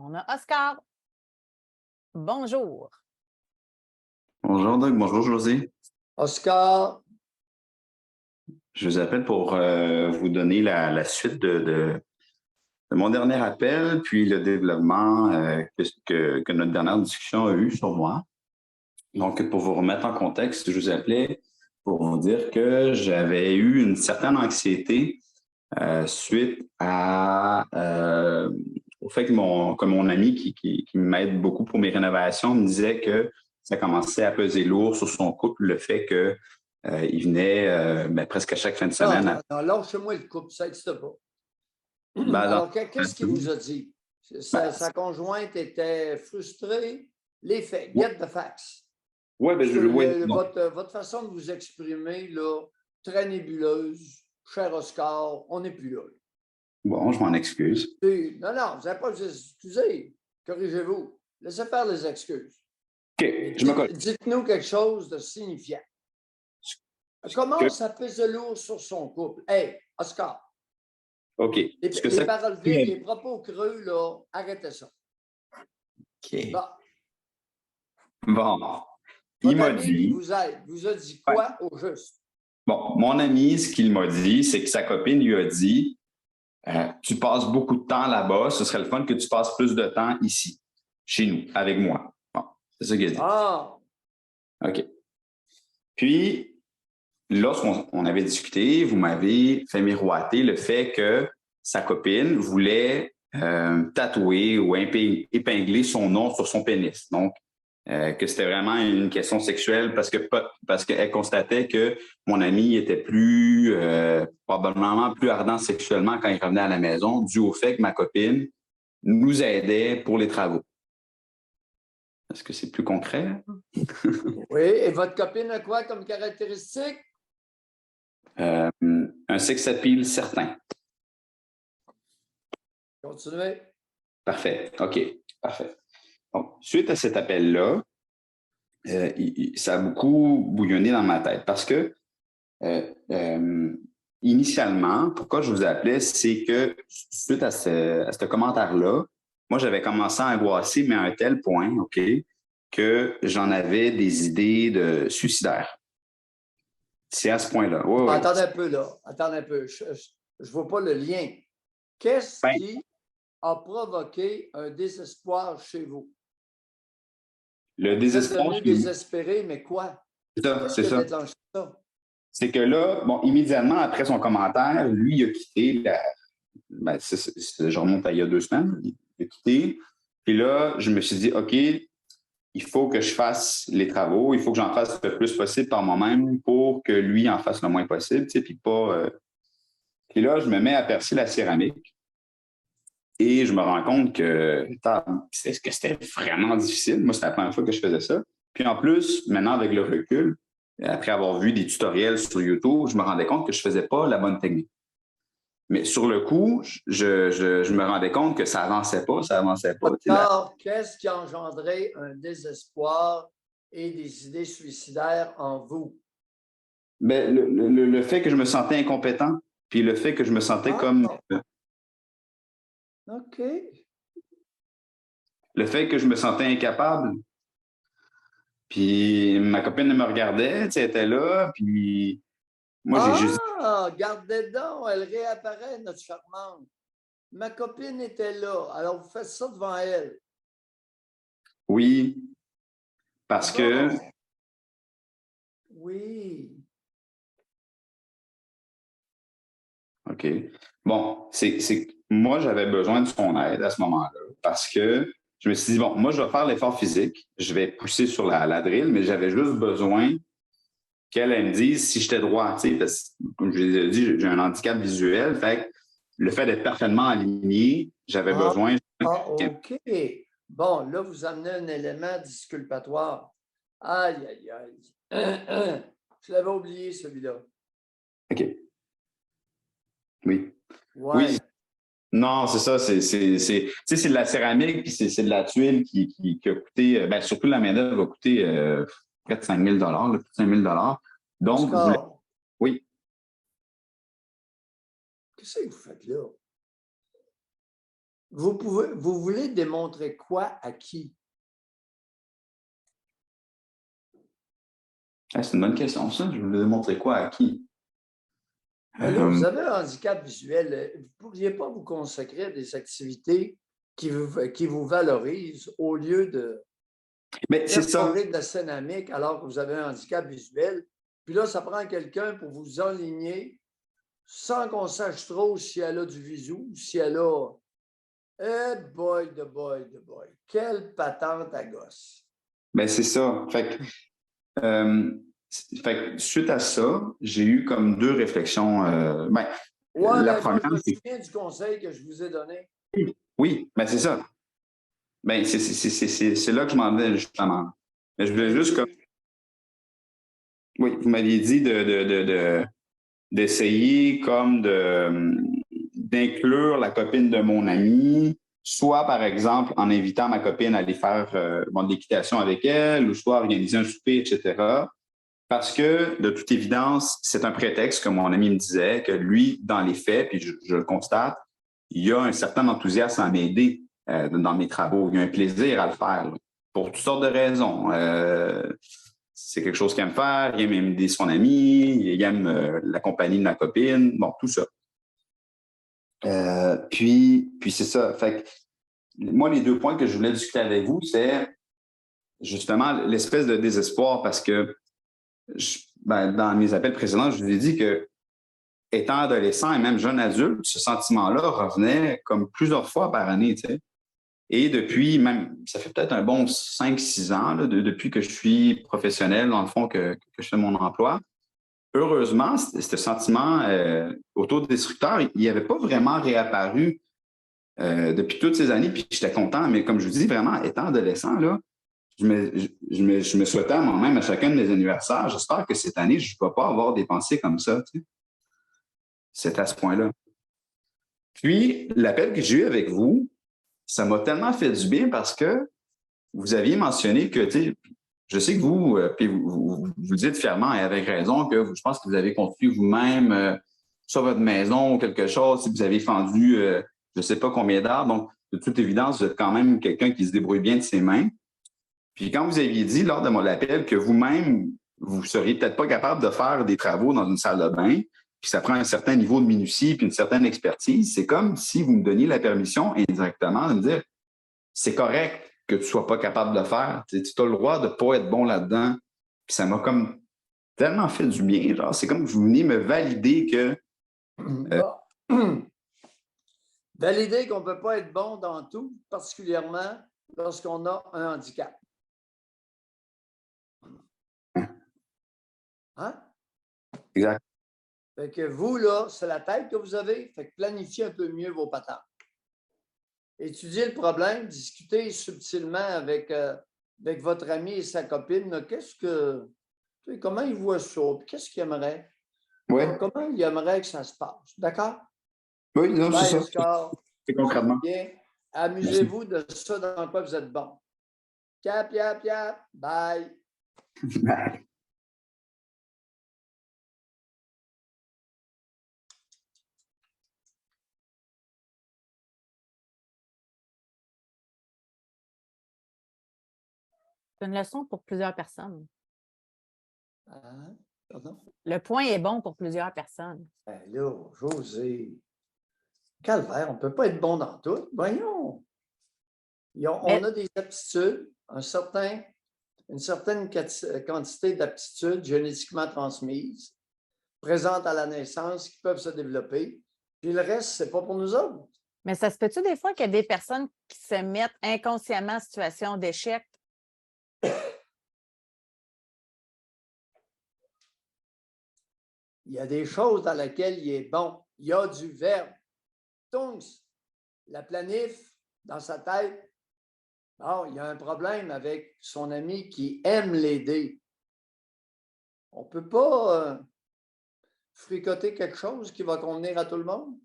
On a Oscar. Bonjour. Bonjour Doug, bonjour José. Oscar, Je vous appelle pour vous donner la suite de mon dernier appel, puis le développement que notre dernière discussion a eu sur moi. Donc, pour vous remettre en contexte, je vous appelais pour vous dire que j'avais eu une certaine anxiété suite au fait que mon ami qui m'aide beaucoup pour mes rénovations me disait que ça commençait à peser lourd sur son couple, le fait que il venait presque à chaque fin de semaine. non, lâchez-moi le couple, ça n'existe pas. Ben, Alors, qu'est-ce qu'il vous a dit? Sa conjointe était frustrée. Les faits, get the facts. Oui, Parce que votre façon de vous exprimer, là, très nébuleuse, cher Oscar, on n'est plus là. Bon, je m'en excuse. Non, vous n'avez pas à vous excuser. Corrigez-vous. Laissez faire les excuses. OK, je me colle. Dites-nous quelque chose de signifiant. Comment ça pèse lourd sur son couple? Hey, Oscar. OK. Les paroles vides, les propos creux, là, arrêtez ça. OK. Bon. Bon. Il Votre m'a ami dit. vous a dit quoi au juste? Bon, mon ami, ce qu'il m'a dit, c'est que sa copine lui a dit tu passes beaucoup de temps là-bas, ce serait le fun que tu passes plus de temps ici, chez nous, avec moi. Bon, c'est ça qu'il a dit. Ah! OK. Puis, lorsqu'on avait discuté, vous m'avez fait miroiter le fait que sa copine voulait tatouer ou épingler son nom sur son pénis. Donc, que c'était vraiment une question sexuelle parce qu'elle constatait que mon ami était probablement plus ardent sexuellement quand il revenait à la maison, dû au fait que ma copine nous aidait pour les travaux. Est-ce que c'est plus concret? Oui, et votre copine a quoi comme caractéristique? Un sex appeal certain. Continuez. Parfait. OK. Parfait. Donc, suite à cet appel-là, ça a beaucoup bouillonné dans ma tête parce que initialement, pourquoi je vous appelais, c'est que suite à ce commentaire-là, moi, j'avais commencé à angoisser, mais à un tel point, OK, que j'en avais des idées de suicidaires. C'est à ce point-là. Ouais. Attendez un peu, là. Attendez un peu. Je ne vois pas le lien. Qu'est-ce qui a provoqué un désespoir chez vous? Le désespoir. Vous êtes devenu désespéré, mais quoi? C'est ça. Déclenché ça? C'est que là, bon, immédiatement après son commentaire, lui, il a quitté je remonte à il y a 2 semaines, il a quitté. Puis là, je me suis dit, OK, il faut que je fasse les travaux, il faut que j'en fasse le plus possible par moi-même pour que lui en fasse le moins possible, tu sais, puis pas. Puis là, je me mets à percer la céramique et je me rends compte que c'était vraiment difficile. Moi, c'était la première fois que je faisais ça. Puis en plus, maintenant, avec le recul, après avoir vu des tutoriels sur YouTube, je me rendais compte que je ne faisais pas la bonne technique. Mais sur le coup, je me rendais compte que ça avançait pas. Alors, qu'est-ce qui a engendré un désespoir et des idées suicidaires en vous? Ben, le fait que je me sentais incompétent, puis le fait que je me sentais comme... OK. Le fait que je me sentais incapable. Puis ma copine me regardait, tu sais, elle était là, puis moi, j'ai juste... Ah, gardez donc, elle réapparaît, notre charmante. Ma copine était là, alors vous faites ça devant elle. Oui, parce que... Oui. OK. Bon, moi, j'avais besoin de son aide à ce moment-là parce que je me suis dit, bon, moi, je vais faire l'effort physique, je vais pousser sur la drill, mais j'avais juste besoin qu'elle me dise si j'étais droit, tu sais, parce que, comme je l'ai dit, j'ai un handicap visuel, fait que le fait d'être parfaitement aligné, j'avais besoin... OK. Bon, là, vous amenez un élément disculpatoire. Aïe, aïe, aïe. Je l'avais oublié, celui-là. OK. Oui. Ouais. Oui. Non, c'est ça. C'est de la céramique, puis c'est de la tuile qui a coûté, surtout la main-d'œuvre va coûter près de 5 000 plus de 5 000 Donc, oui. Qu'est-ce que vous faites là? vous voulez démontrer quoi à qui? Ah, c'est une bonne question, ça. Je voulais montrer quoi à qui? Ben là, vous avez un handicap visuel. Vous ne pourriez pas vous consacrer à des activités qui vous valorisent au lieu de Mais c'est ça. perforer de la céramique alors que vous avez un handicap visuel. Puis là, ça prend quelqu'un pour vous enligner sans qu'on sache trop si elle a du visu, si elle a. Eh boy, de boy, de boy. Quelle patente à gosse. Ben, c'est ça. Fait que suite à ça, j'ai eu comme deux réflexions. Ouais, La mais moi, première, je me c'est souviens du conseil que je vous ai donné. oui, ben c'est ça. Ben, c'est là que je m'en vais, justement. Mais je voulais juste comme. Oui, vous m'aviez dit d'essayer comme d'inclure la copine de mon ami, soit par exemple en invitant ma copine à aller faire de l'équitation avec elle, ou soit organiser un souper, etc. Parce que, de toute évidence, c'est un prétexte que mon ami me disait, que lui, dans les faits, puis je le constate, il y a un certain enthousiasme à m'aider dans mes travaux. Il y a un plaisir à le faire, là, pour toutes sortes de raisons. C'est quelque chose qu'il aime faire, il aime aider son ami, il aime la compagnie de ma copine, bon, tout ça. Puis c'est ça. Fait que, moi, les deux points que je voulais discuter avec vous, c'est justement l'espèce de désespoir parce que dans mes appels précédents, je vous ai dit que étant adolescent et même jeune adulte, ce sentiment-là revenait comme plusieurs fois par année, tu sais. Et depuis, même, ça fait peut-être un bon 5-6 ans, là, depuis que je suis professionnel, dans le fond, que je fais mon emploi. Heureusement, ce sentiment autodestructeur, il n'y avait pas vraiment réapparu depuis toutes ces années, puis j'étais content, mais comme je vous dis, vraiment, étant adolescent, là, je me souhaitais à moi-même à chacun de mes anniversaires, j'espère que cette année, je ne vais pas avoir des pensées comme ça, tu sais. C'est à ce point-là. Puis, l'appel que j'ai eu avec vous, ça m'a tellement fait du bien parce que vous aviez mentionné que, tu sais, je sais que vous, puis vous dites fièrement et avec raison que je pense que vous avez construit vous-même sur votre maison ou quelque chose, si vous avez fendu je ne sais pas combien d'arbres. Donc, de toute évidence, vous êtes quand même quelqu'un qui se débrouille bien de ses mains. Puis quand vous aviez dit lors de mon appel que vous-même, vous ne seriez peut-être pas capable de faire des travaux dans une salle de bain, puis ça prend un certain niveau de minutie puis une certaine expertise, c'est comme si vous me donniez la permission indirectement de me dire c'est correct que tu ne sois pas capable de le faire. Tu as le droit de ne pas être bon là-dedans. Puis ça m'a comme tellement fait du bien. Genre, c'est comme que vous venez me valider que. Bon. Valider qu'on ne peut pas être bon dans tout, particulièrement lorsqu'on a un handicap. Hein? Exact. Fait que vous, là, c'est la tête que vous avez. Fait que planifiez un peu mieux vos patentes. Étudiez le problème, discutez subtilement avec votre ami et sa copine. Comment il voit ça? Qu'est-ce qu'il aimerait? Oui. Comment il aimerait que ça se passe? D'accord? Oui, non, c'est Bye, ça. Oscar. C'est concrètement. Bien. Amusez-vous de ça dans quoi vous êtes bon. Yap, yap, yap. Bye. C'est une leçon pour plusieurs personnes. Hein? Pardon? Le point est bon pour plusieurs personnes. Ben là, José, calvaire, on ne peut pas être bon dans tout. Voyons. On a des aptitudes, une certaine quantité d'aptitudes génétiquement transmises, présentes à la naissance, qui peuvent se développer. Puis le reste, ce n'est pas pour nous autres. Mais ça se peut-tu des fois qu'il y a des personnes qui se mettent inconsciemment en situation d'échec? Il y a des choses dans lesquelles il est bon. Il y a du verbe. Donc, la planif, dans sa tête, bon, il y a un problème avec son ami qui aime l'aider. On ne peut pas fricoter quelque chose qui va convenir à tout le monde.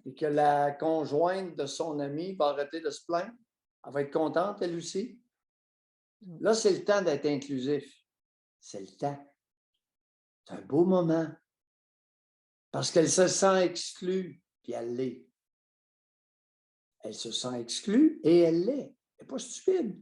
Et que la conjointe de son ami va arrêter de se plaindre. Elle va être contente, elle aussi. Là, c'est le temps d'être inclusif. C'est le temps. C'est un beau moment. Parce qu'elle se sent exclue, puis elle l'est. Elle se sent exclue et elle l'est. Elle n'est pas stupide.